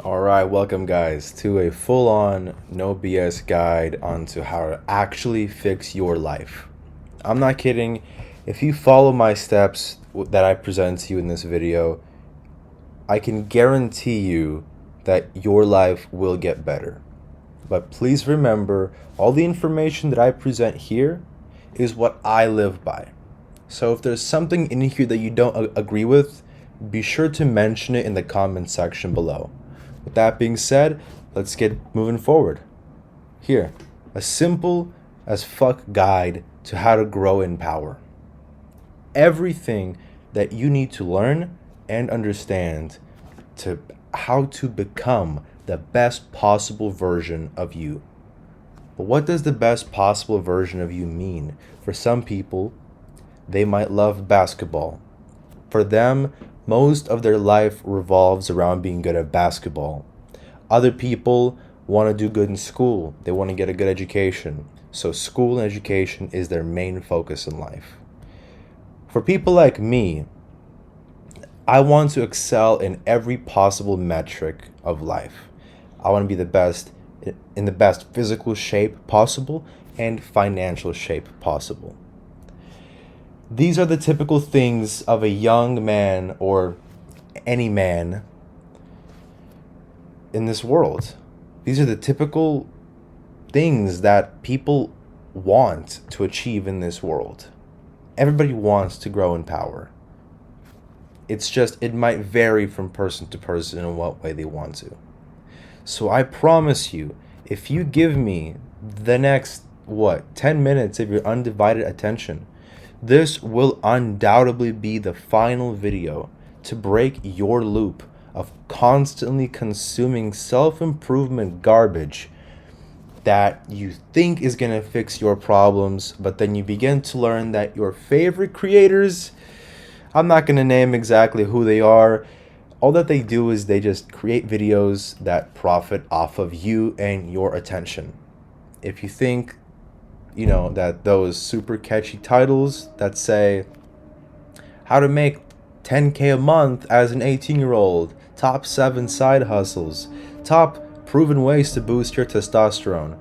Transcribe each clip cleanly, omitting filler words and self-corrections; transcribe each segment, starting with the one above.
Alright, welcome guys to a full-on no BS guide onto how to actually fix your life. I'm not kidding. If you follow my steps that I present to you in this video, I can guarantee you that your life will get better. But please remember, all the information that I present here is what I live by. So if there's something in here that you don't agree with, be sure to mention it in the comment section below. With that being said, let's get moving forward. Here, a simple as fuck guide to how to grow in power. Everything that you need to learn and understand to how to become the best possible version of you. But what does the best possible version of you mean? For some people, they might love basketball. For them, most of their life revolves around being good at basketball. Other people want to do good in school. They want to get a good education. So school and education is their main focus in life. For people like me, I want to excel in every possible metric of life. I want to be the best in the best physical shape possible and financial shape possible. These are the typical things of a young man or any man in this world. These are the typical things that people want to achieve in this world. Everybody wants to grow in power. It's just, it might vary from person to person in what way they want to. So I promise you, if you give me the next, 10 minutes of your undivided attention, this will undoubtedly be the final video to break your loop of constantly consuming self-improvement garbage that you think is going to fix your problems, but then you begin to learn that your favorite creators, I'm not going to name exactly who they are, all that they do is they just create videos that profit off of you and your attention. If you think that those super catchy titles that say how to make 10K a month as an 18-year-old, top 7 side hustles, top proven ways to boost your testosterone.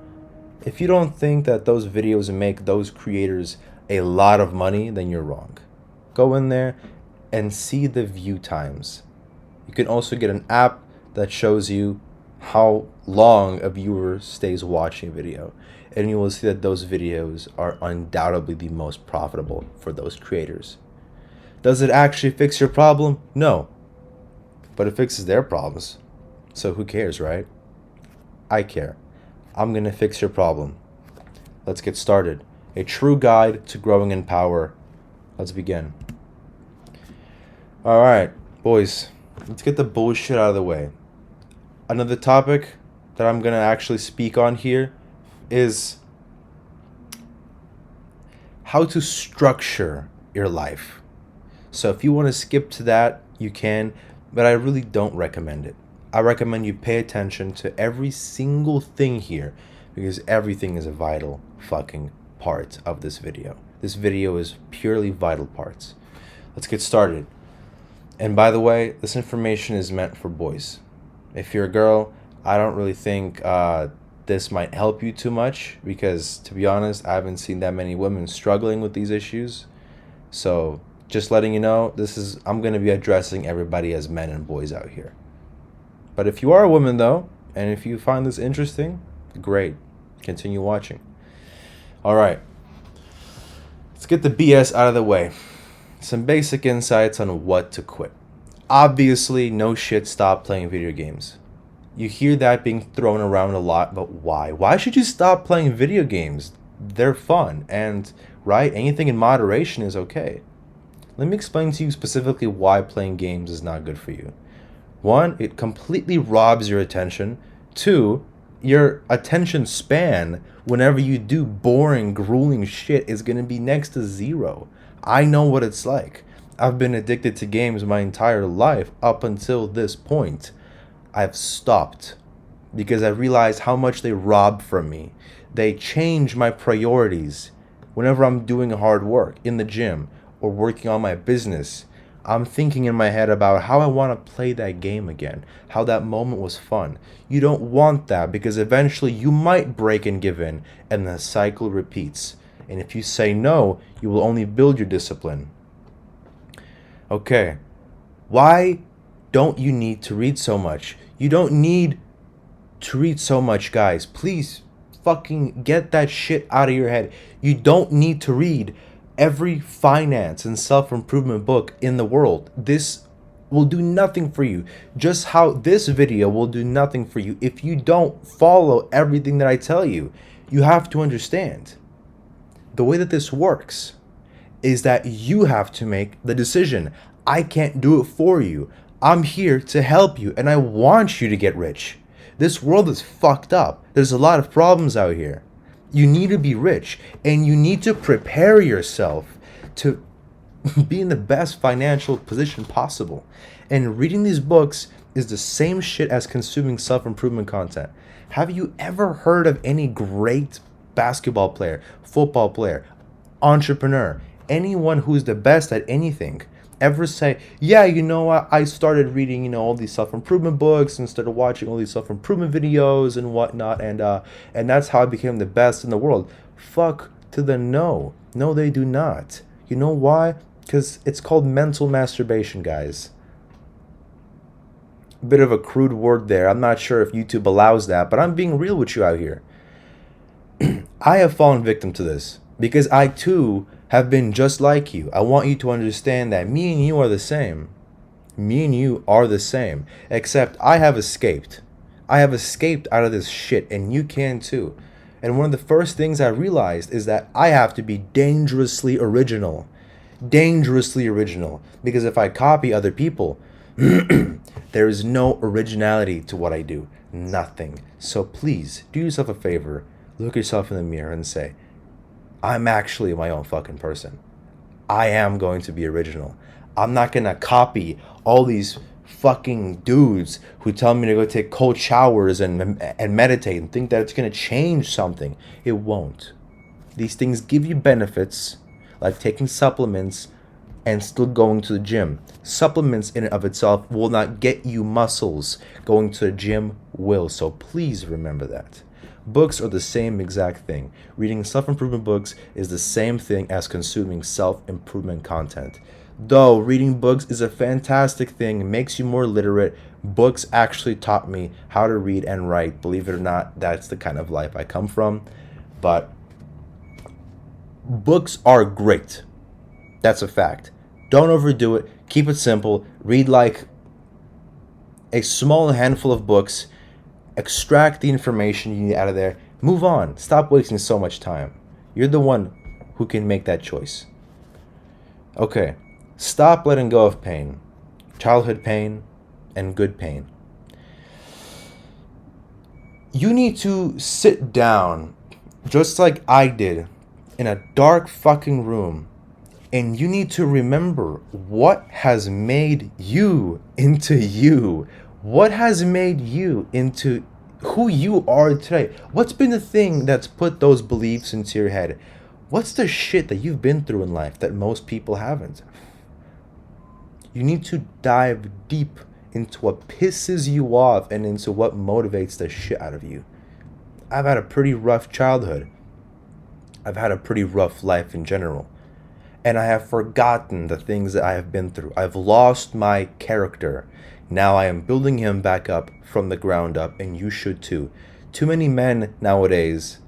If you don't think that those videos make those creators a lot of money, then you're wrong. Go in there and see the view times. You can also get an app that shows you how long a viewer stays watching a video, and you will see that those videos are undoubtedly the most profitable for those creators. Does it actually fix your problem? No. But it fixes their problems. So who cares, right? I care. I'm going to fix your problem. Let's get started. A true guide to growing in power. Let's begin. Alright, boys. Let's get the bullshit out of the way. Another topic that I'm going to actually speak on here is how to structure your life. So if you want to skip to that, you can, but I really don't recommend it. I recommend you pay attention to every single thing here because everything is a vital fucking part of this video. This video is purely vital parts. Let's get started. And by the way, this information is meant for boys. If you're a girl, I don't really think this might help you too much because, to be honest, I haven't seen that many women struggling with these issues. So just letting you know, I'm going to be addressing everybody as men and boys out here. But if you are a woman, though, and if you find this interesting, great. Continue watching. All right. Let's get the BS out of the way. Some basic insights on what to quit. Obviously, no shit, stop playing video games. You hear that being thrown around a lot, but why? Why should you stop playing video games? They're fun, and, right, anything in moderation is okay. Let me explain to you specifically why playing games is not good for you. 1, it completely robs your attention. 2, your attention span whenever you do boring, grueling shit is going to be next to 0. I know what it's like. I've been addicted to games my entire life up until this point. I've stopped because I realized how much they rob from me. They change my priorities. Whenever I'm doing hard work in the gym or working on my business, I'm thinking in my head about how I want to play that game again, how that moment was fun. You don't want that because eventually you might break and give in, and the cycle repeats. And if you say no, you will only build your discipline. Okay, why don't you need to read so much? You don't need to read so much, guys. Please fucking get that shit out of your head. You don't need to read every finance and self-improvement book in the world. This will do nothing for you. Just how this video will do nothing for you if you don't follow everything that I tell you. You have to understand the way that this works is that you have to make the decision. I can't do it for you. I'm here to help you, and I want you to get rich. This world is fucked up. There's a lot of problems out here. You need to be rich, and you need to prepare yourself to be in the best financial position possible. And reading these books is the same shit as consuming self-improvement content. Have you ever heard of any great basketball player, football player, entrepreneur, anyone who's the best at anything ever say, yeah, you know what, I started reading, all these self-improvement books and started watching all these self-improvement videos and whatnot, and that's how I became the best in the world? Fuck to the no. No, they do not. You know why? Because it's called mental masturbation, guys. A bit of a crude word there. I'm not sure if YouTube allows that, but I'm being real with you out here. I have fallen victim to this because I too have been just like you. I want you to understand that me and you are the same. Me and you are the same, except I have escaped. I have escaped out of this shit, and you can too. And one of the first things I realized is that I have to be dangerously original. Dangerously original. Because if I copy other people, there is no originality to what I do. Nothing. So please, do yourself a favor. Look yourself in the mirror and say, I'm actually my own fucking person. I am going to be original. I'm not going to copy all these fucking dudes who tell me to go take cold showers and meditate and think that it's going to change something. It won't. These things give you benefits, like taking supplements and still going to the gym. Supplements in and of itself will not get you muscles. Going to the gym will. So please remember that. Books are the same exact thing. Reading self-improvement books is the same thing as consuming self-improvement content. Though reading books is a fantastic thing, it makes you more literate. Books actually taught me how to read and write. Believe it or not, that's the kind of life I come from. But books are great. That's a fact. Don't overdo it. Keep it simple. Read like a small handful of books. Extract the information you need out of there. Move on. Stop wasting so much time. You're the one who can make that choice. Okay. Stop letting go of pain. Childhood pain and good pain. You need to sit down, just like I did, in a dark fucking room. And you need to remember what has made you into you. What has made you into who you are today? What's been the thing that's put those beliefs into your head? What's the shit that you've been through in life that most people haven't? You need to dive deep into what pisses you off and into what motivates the shit out of you. I've had a pretty rough childhood. I've had a pretty rough life in general. And I have forgotten the things that I have been through. I've lost my character. Now I am building him back up from the ground up, and you should too. Too many men nowadays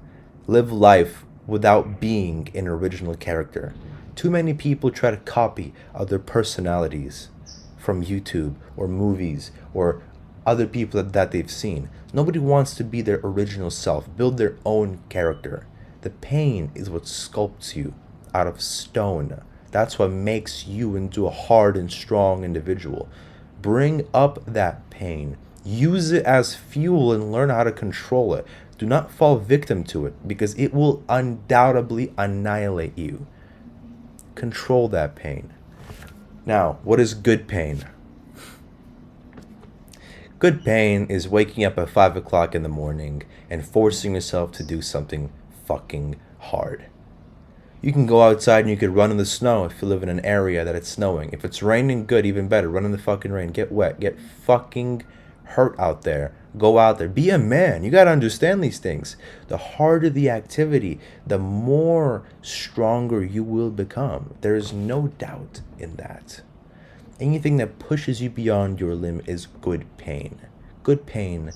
live life without being an original character. Too many people try to copy other personalities from YouTube or movies or other people that they've seen. Nobody wants to be their original self, build their own character. The pain is what sculpts you out of stone. That's what makes you into a hard and strong individual. Bring up that pain. Use it as fuel and learn how to control it. Do not fall victim to it because it will undoubtedly annihilate you. Control that pain. Now, what is good pain? Good pain is waking up at 5 o'clock in the morning and forcing yourself to do something fucking hard. You can go outside and you could run in the snow if you live in an area that it's snowing. If it's raining, good, even better. Run in the fucking rain. Get wet. Get fucking hurt out there. Go out there. Be a man. You gotta understand these things. The harder the activity, the more stronger you will become. There is no doubt in that. Anything that pushes you beyond your limit is good pain. Good pain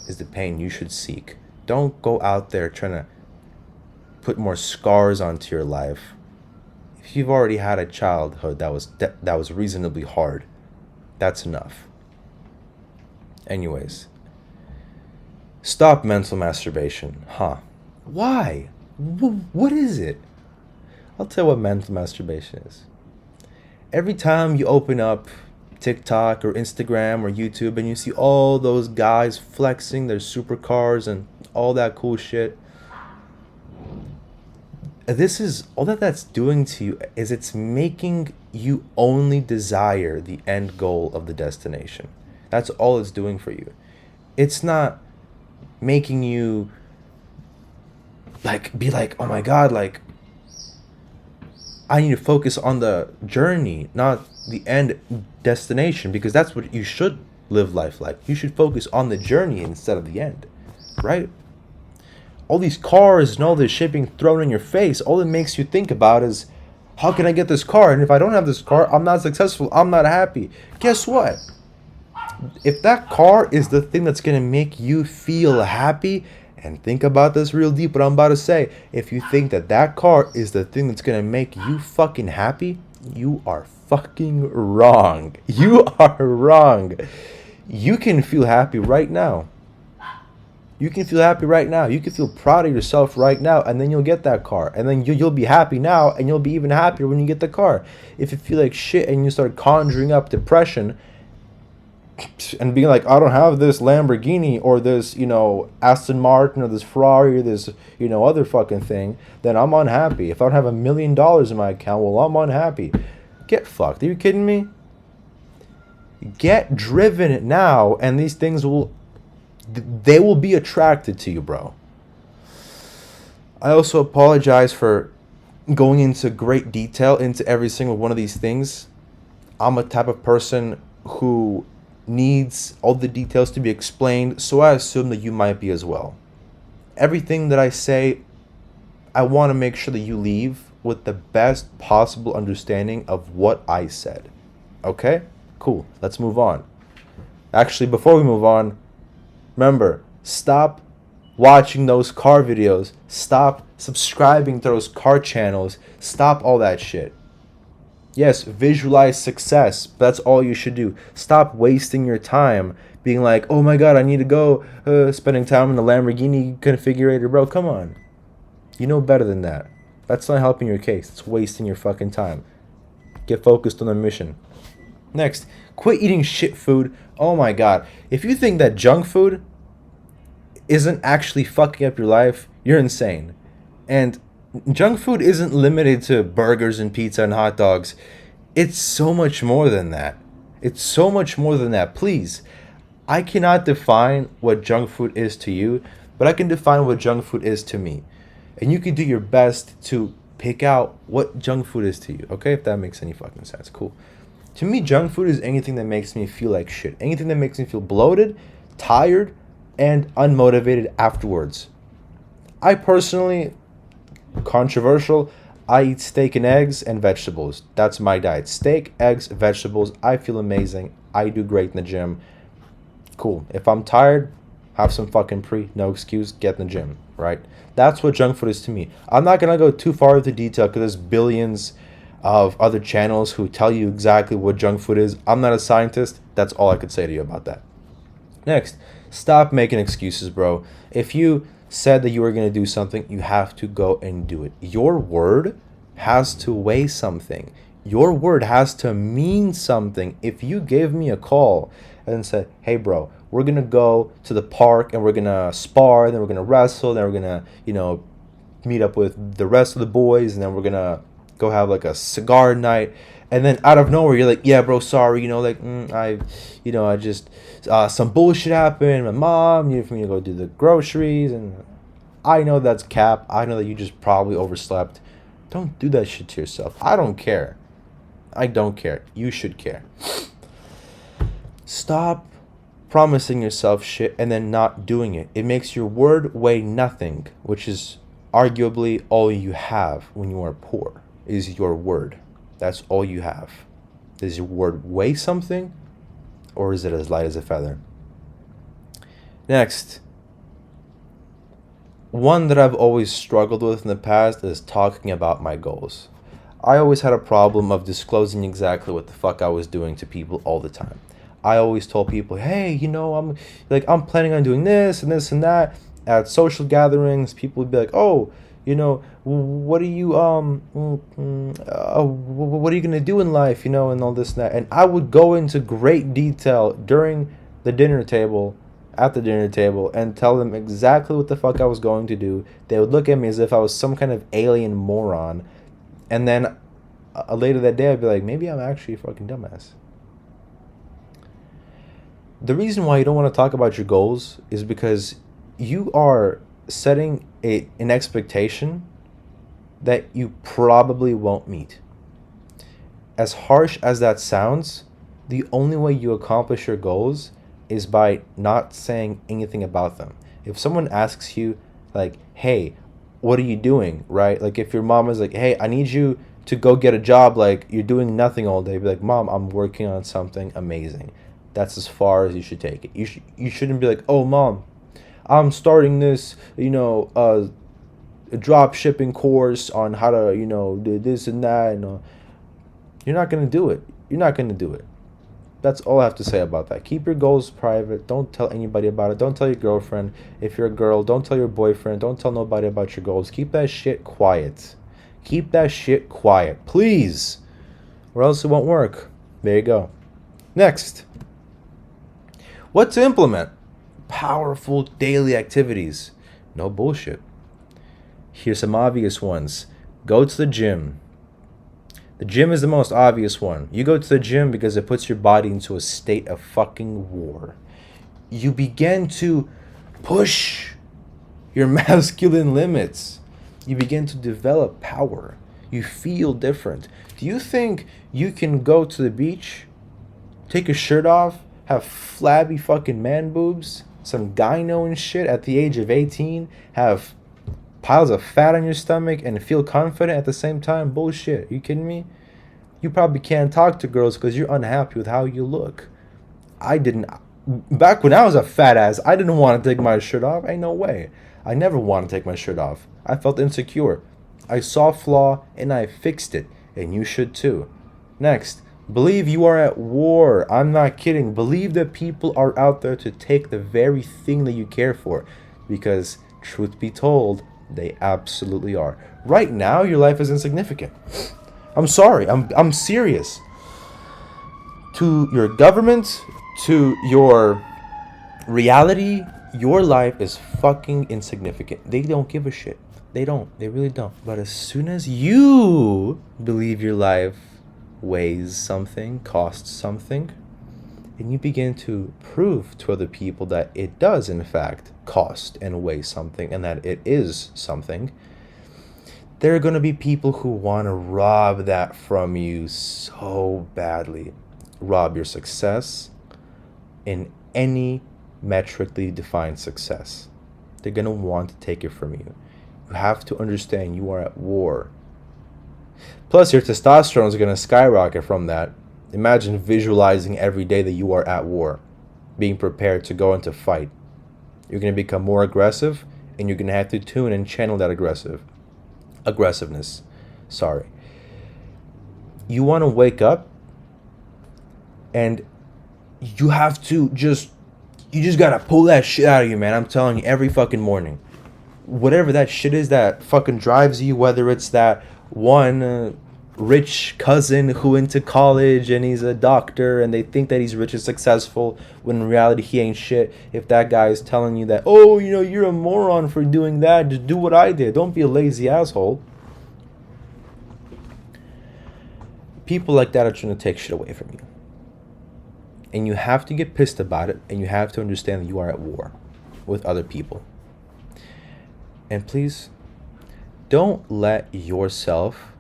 is the pain you should seek. Don't go out there trying to put more scars onto your life. If you've already had a childhood that was reasonably hard, that's enough. Anyways, stop mental masturbation. Why? What is it? I'll tell you what mental masturbation is. Every time you open up TikTok or Instagram or YouTube and you see all those guys flexing their supercars and all that cool shit, this is all that's doing to you is it's making you only desire the end goal of the destination. That's all it's doing for you. It's not making you be like, oh my god, like I need to focus on the journey, not the end destination, because that's what you should live life like. You should focus on the journey instead of the end, right? All these cars and all this shit being thrown in your face, all it makes you think about is, how can I get this car? And if I don't have this car, I'm not successful. I'm not happy. Guess what? If that car is the thing that's going to make you feel happy, and think about this real deep, what I'm about to say. If you think that that car is the thing that's going to make you fucking happy, you are fucking wrong. You are wrong. You can feel happy right now. You can feel happy right now. You can feel proud of yourself right now, and then you'll get that car. And then you'll be happy now, and you'll be even happier when you get the car. If you feel like shit and you start conjuring up depression and being like, I don't have this Lamborghini or this, Aston Martin or this Ferrari or this, other fucking thing, then I'm unhappy. If I don't have $1 million in my account, well, I'm unhappy. Get fucked. Are you kidding me? Get driven now, and these things will be attracted to you, bro. I also apologize for going into great detail into every single one of these things. I'm a type of person who needs all the details to be explained, so I assume that you might be as well. Everything that I say, I want to make sure that you leave with the best possible understanding of what I said. Okay? Cool. Let's move on. Actually, before we move on, remember, stop watching those car videos. Stop subscribing to those car channels. Stop all that shit. Yes, visualize success. But that's all you should do. Stop wasting your time being like, oh my god, I need to go spending time in the Lamborghini configurator. Bro, come on. You know better than that. That's not helping your case. It's wasting your fucking time. Get focused on the mission. Next, quit eating shit food. Oh my god. If you think that junk food isn't actually fucking up your life, you're insane. And junk food isn't limited to burgers and pizza and hot dogs. It's so much more than that. It's so much more than that. Please, I cannot define what junk food is to you, but I can define what junk food is to me. And you can do your best to pick out what junk food is to you, okay? If that makes any fucking sense. Cool. To me, junk food is anything that makes me feel like shit. Anything that makes me feel bloated, tired, and unmotivated afterwards. I personally, controversial, I eat steak and eggs and vegetables. That's my diet. Steak, eggs, vegetables. I feel amazing. I do great in the gym. Cool. If I'm tired, have some fucking no excuse, get in the gym, right? That's what junk food is to me. I'm not going to go too far into detail because there's billions of other channels who tell you exactly what junk food is. I'm not a scientist. That's all I could say to you about that. Next, stop making excuses, bro. If you said that you were going to do something, you have to go and do it. Your word has to weigh something. Your word has to mean something. If you gave me a call and said, hey, bro, we're going to go to the park and we're going to spar, and then we're going to wrestle, then we're going to, meet up with the rest of the boys, and then we're going to go have like a cigar night, and then out of nowhere you're like, yeah, bro, sorry, I just some bullshit happened. My mom needed for me to go do the groceries, and I know that's cap. I know that you just probably overslept. Don't do that shit to yourself. I don't care. I don't care. You should care. Stop promising yourself shit and then not doing it. It makes your word weigh nothing, which is arguably all you have when you are poor, is your word. That's all you have. Does your word weigh something, or is it as light as a feather? Next, one that I've always struggled with in the past is talking about my goals. I always had a problem of disclosing exactly what the fuck I was doing to people all the time. I always told people, hey, I'm planning on doing this and this and that. At social gatherings, people would be like, oh, what are you what are you gonna do in life, and all this and that. And I would go into great detail during the dinner table, at the dinner table, and tell them exactly what the fuck I was going to do. They would look at me as if I was some kind of alien moron. And then later that day, I'd be like, maybe I'm actually a fucking dumbass. The reason why you don't want to talk about your goals is because you are setting an expectation that you probably won't meet. As harsh as that sounds, the only way you accomplish your goals is by not saying anything about them. If someone asks you, like, hey, what are you doing, right? Like, if your mom is like, hey, I need you to go get a job, like, you're doing nothing all day, be like, Mom, I'm working on something amazing. That's as far as you should take it. You shouldn't be like, oh, Mom, I'm starting this, a drop shipping course on how to, do this and that. And you're not going to do it. You're not going to do it. That's all I have to say about that. Keep your goals private. Don't tell anybody about it. Don't tell your girlfriend. If you're a girl, don't tell your boyfriend. Don't tell nobody about your goals. Keep that shit quiet. Keep that shit quiet, please. Or else it won't work. There you go. Next. What to implement? Powerful daily activities. No bullshit. Here's some obvious ones. Go to the gym. The gym is the most obvious one. You go to the gym because it puts your body into a state of fucking war. You begin to push your masculine limits. You begin to develop power. You feel different. Do you think you can go to the beach, take your shirt off, have flabby fucking man boobs, some gyno and shit at the age of 18, have piles of fat on your stomach and feel confident at the same time? Bullshit. Are you kidding me? You probably can't talk to girls because you're unhappy with how you look. I didn't. Back when I was a fat ass, I didn't want to take my shirt off. Ain't no way. I never wanted to take my shirt off. I felt insecure. I saw a flaw and I fixed it. And you should too. Next, believe you are at war. I'm not kidding. Believe that people are out there to take the very thing that you care for. Because, truth be told, they absolutely are. Right now, your life is insignificant. I'm sorry. I'm serious. To your government, to your reality, your life is fucking insignificant. They don't give a shit. They don't. They really don't. But as soon as you believe your life weighs something, costs something, and you begin to prove to other people that it does, in fact, cost and weigh something, and that it is something, there are going to be people who want to rob that from you so badly. Rob your success in any metrically defined success. They're going to want to take it from you. You have to understand you are at war. Plus, your testosterone is going to skyrocket from that. Imagine visualizing every day that you are at war, being prepared to go into fight. You're going to become more aggressive, and you're going to have to tune and channel that aggressiveness. You want to wake up, and you have to you just got to pull that shit out of you, man. I'm telling you, every fucking morning. Whatever that shit is that fucking drives you, whether it's that one rich cousin who went to college and he's a doctor and they think that he's rich and successful when in reality he ain't shit. If that guy is telling you that, oh, you're a moron for doing that, just do what I did. Don't be a lazy asshole. People like that are trying to take shit away from you. And you have to get pissed about it, and you have to understand that you are at war with other people. And please, Don't let yourself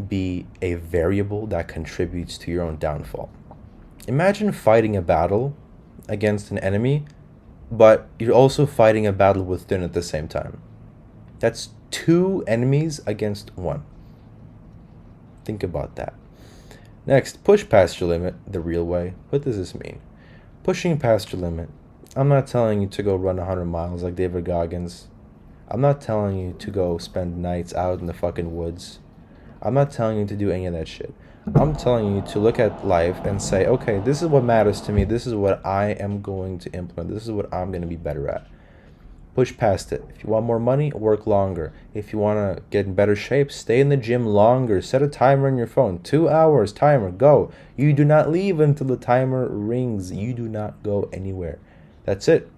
be a variable that contributes to your own downfall. Imagine fighting a battle against an enemy, but you're also fighting a battle within at the same time. That's two enemies against one. Think about that. Next, push past your limit the real way. What does this mean? Pushing past your limit. I'm not telling you to go run 100 miles like David Goggins. I'm not telling you to go spend nights out in the fucking woods. I'm not telling you to do any of that shit. I'm telling you to look at life and say, okay, this is what matters to me. This is what I am going to implement. This is what I'm going to be better at. Push past it. If you want more money, work longer. If you want to get in better shape, stay in the gym longer. Set a timer on your phone. 2 hours, timer, go. You do not leave until the timer rings. You do not go anywhere. That's it.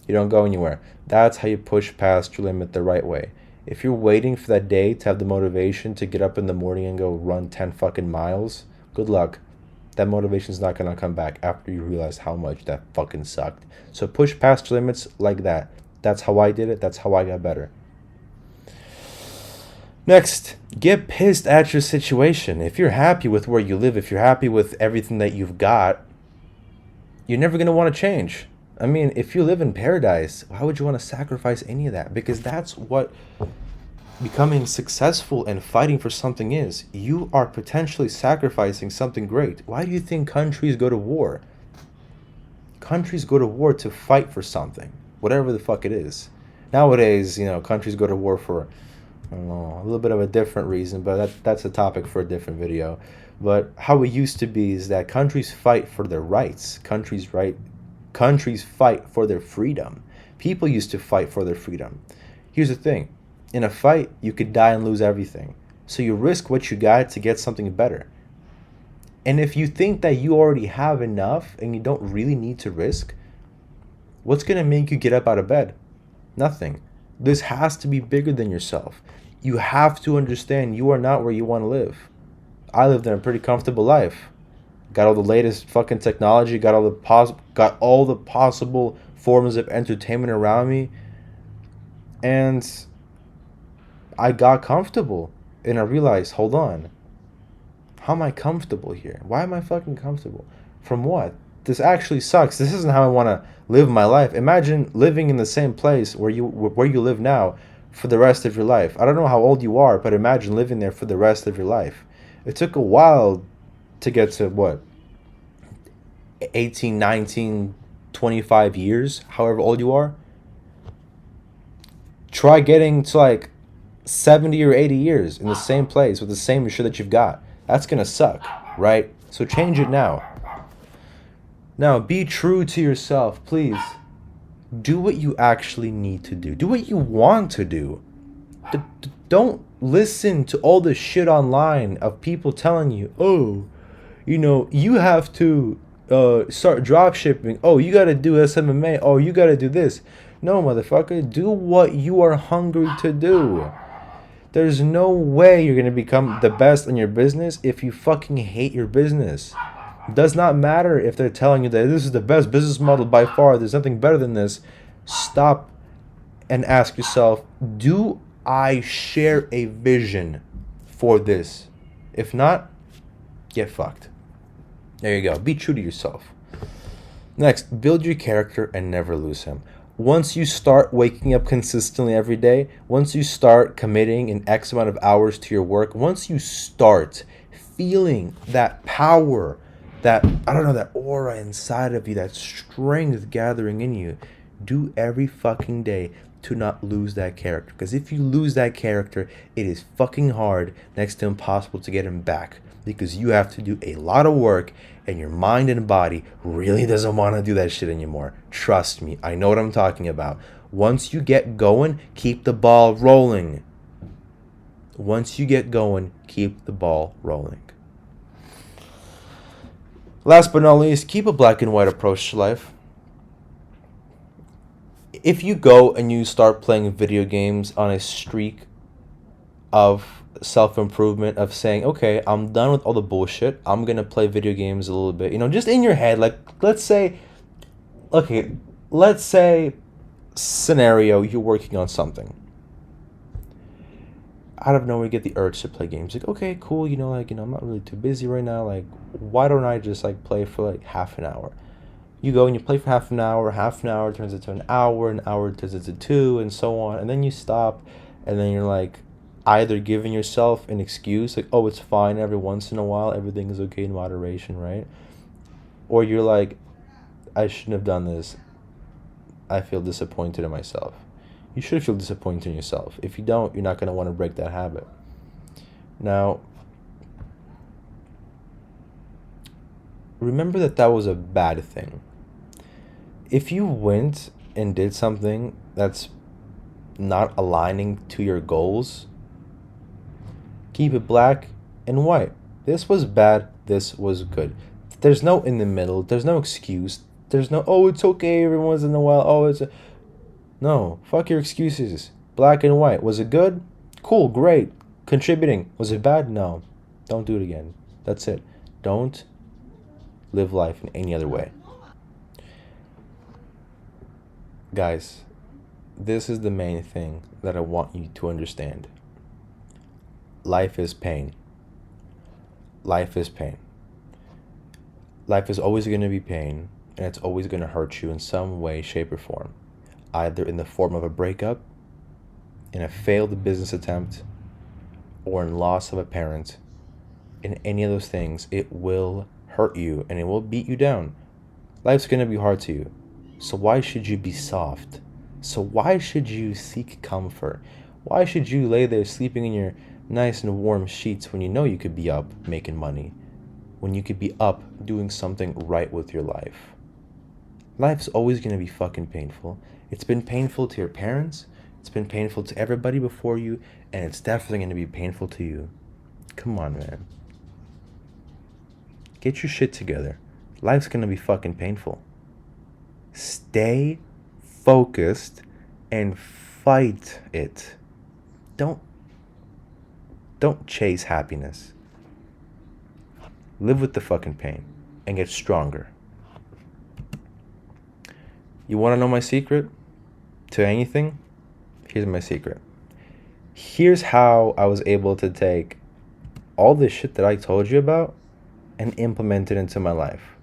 You don't go anywhere. That's how you push past your limit the right way. If you're waiting for that day to have the motivation to get up in the morning and go run 10 fucking miles, good luck. That motivation's not going to come back after you realize how much that fucking sucked. So push past your limits like that. That's how I did it. That's how I got better. Next, get pissed at your situation. If you're happy with where you live, if you're happy with everything that you've got, you're never going to want to change. I mean, if you live in paradise, why would you want to sacrifice any of that? Because that's what becoming successful and fighting for something is. You are potentially sacrificing something great. Why do you think countries go to war? Countries go to war to fight for something, whatever the fuck it is. Nowadays, countries go to war for, I don't know, a little bit of a different reason, but that's a topic for a different video. But how it used to be is that countries fight for their rights. Countries fight for their freedom. People used to fight for their freedom. Here's the thing. In a fight, you could die and lose everything. So you risk what you got to get something better. And if you think that you already have enough and you don't really need to risk, what's going to make you get up out of bed? Nothing. This has to be bigger than yourself. You have to understand you are not where you want to live. I lived in a pretty comfortable life. Got all the latest fucking technology, got all the possible forms of entertainment around me. And I got comfortable. And I realized, hold on. How am I comfortable here? Why am I fucking comfortable? From what? This actually sucks. This isn't how I want to live my life. Imagine living in the same place where you live now for the rest of your life. I don't know how old you are, but imagine living there for the rest of your life. It took a while to get to what? 18, 19, 25 years, however old you are. Try getting to like 70 or 80 years in the same place with the same shit that you've got. That's gonna suck, right? So change it now. Now, be true to yourself, please. Do what you actually need to do. Do what you want to do. Don't listen to all the shit online of people telling you, oh, you have to start drop shipping. Oh, you got to do SMMA. Oh, you got to do this. No, motherfucker. Do what you are hungry to do. There's no way you're going to become the best in your business if you fucking hate your business. It does not matter if they're telling you that this is the best business model by far. There's nothing better than this. Stop and ask yourself, do I share a vision for this? If not, get fucked. There you go. Be true to yourself. Next, build your character and never lose him. Once you start waking up consistently every day, once you start committing an X amount of hours to your work, once you start feeling that power, that aura inside of you, that strength gathering in you, do every fucking day to not lose that character. Because if you lose that character, it is fucking hard, next to impossible, to get him back. Because you have to do a lot of work, and your mind and body really doesn't want to do that shit anymore. Trust me, I know what I'm talking about. Once you get going, keep the ball rolling. Once you get going, keep the ball rolling. Last but not least, keep a black and white approach to life. If you go and you start playing video games on a streak of self-improvement, of saying, okay, I'm done with all the bullshit, I'm gonna play video games a little bit, just in your head, like, let's say scenario, you're working on something. out of nowhere you get the urge to play games. Like, okay, cool, I'm not really too busy right now. Like, why don't I just like play for like half an hour? You go and you play for half an hour turns into an hour turns into two, and so on. And then you stop, and then you're like either giving yourself an excuse, like, oh, it's fine every once in a while, everything is okay in moderation, right? Or you're like, I shouldn't have done this. I feel disappointed in myself. You should feel disappointed in yourself. If you don't, you're not going to want to break that habit. Now, remember that was a bad thing. If you went and did something that's not aligning to your goals, keep it black and white. This was bad, this was good. There's no in the middle, there's no excuse. There's no, oh, it's okay every once in a while. No, fuck your excuses. Black and white. Was it good? Cool, great. Contributing. Was it bad? No. Don't do it again. That's it. Don't live life in any other way. Guys, this is the main thing that I want you to understand. Life is pain. Life is pain. Life is always going to be pain, and it's always going to hurt you in some way, shape, or form. Either in the form of a breakup, in a failed business attempt, or in loss of a parent. In any of those things, it will hurt you and it will beat you down. Life's going to be hard to you. So why should you be soft? So why should you seek comfort? Why should you lay there sleeping in your nice and warm sheets when you know you could be up making money? When you could be up doing something right with your life? Life's always going to be fucking painful. It's been painful to your parents. It's been painful to everybody before you. And it's definitely going to be painful to you. Come on, man. Get your shit together. Life's going to be fucking painful. Stay focused and fight it. Don't chase happiness. Live with the fucking pain and get stronger. You want to know my secret to anything? Here's my secret. Here's how I was able to take all this shit that I told you about and implement it into my life.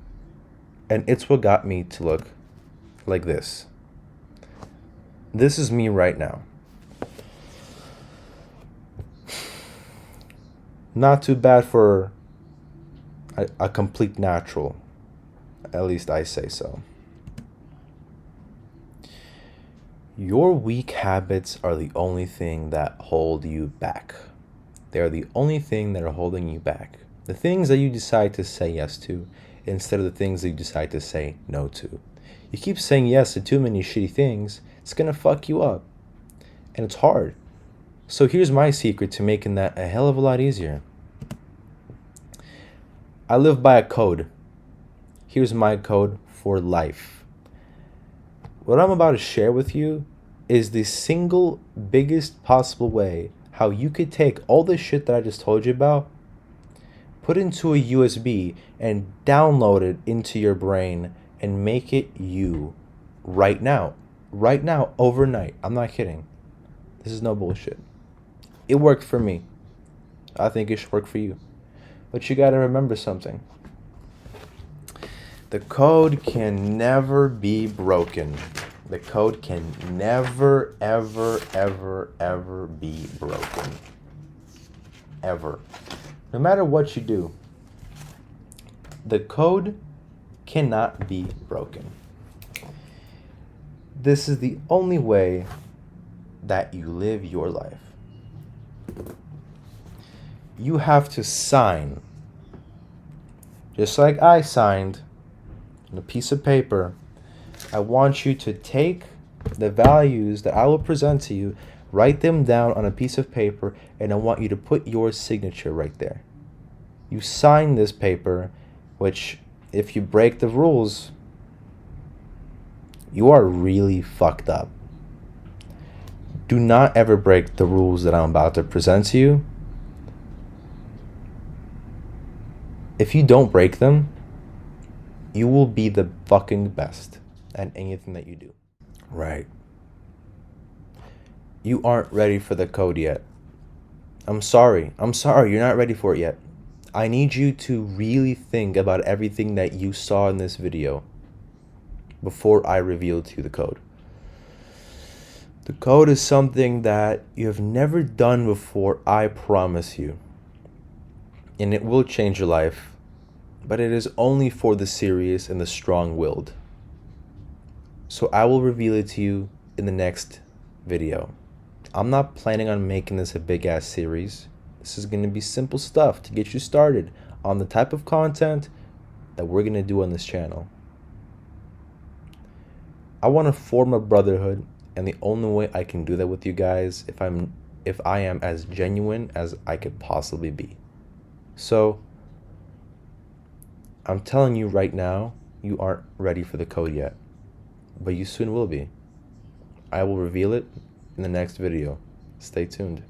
And it's what got me to look like this. This is me right now. Not too bad for a complete natural. At least I say so. Your weak habits are the only thing that hold you back. They are the only thing that are holding you back. The things that you decide to say yes to instead of the things that you decide to say no to. You keep saying yes to too many shitty things, it's gonna fuck you up. And it's hard. So here's my secret to making that a hell of a lot easier. I live by a code. Here's my code for life. What I'm about to share with you is the single biggest possible way how you could take all this shit that I just told you about, put it into a USB, and download it into your brain and make it you right now. Right now, overnight. I'm not kidding. This is no bullshit. It worked for me. I think it should work for you. But you gotta remember something. The code can never be broken. The code can never, ever, ever, ever be broken. Ever. No matter what you do, the code cannot be broken. This is the only way that you live your life. You have to sign, just like I signed on a piece of paper. I want you to take the values that I will present to you, write them down on a piece of paper, and I want you to put your signature right there. You sign this paper, which if you break the rules, you are really fucked up. Do not ever break the rules that I'm about to present to you. If you don't break them, you will be the fucking best at anything that you do. Right. You aren't ready for the code yet. I'm sorry. I'm sorry. You're not ready for it yet. I need you to really think about everything that you saw in this video before I reveal to you the code. The code is something that you have never done before, I promise you. And it will change your life, but it is only for the serious and the strong-willed. So I will reveal it to you in the next video. I'm not planning on making this a big ass series. This is going to be simple stuff to get you started on the type of content that we're going to do on this channel. I want to form a brotherhood, and the only way I can do that with you guys if I am as genuine as I could possibly be. So I'm telling you right now, you aren't ready for the code yet, but you soon will be. I will reveal it in the next video. Stay tuned.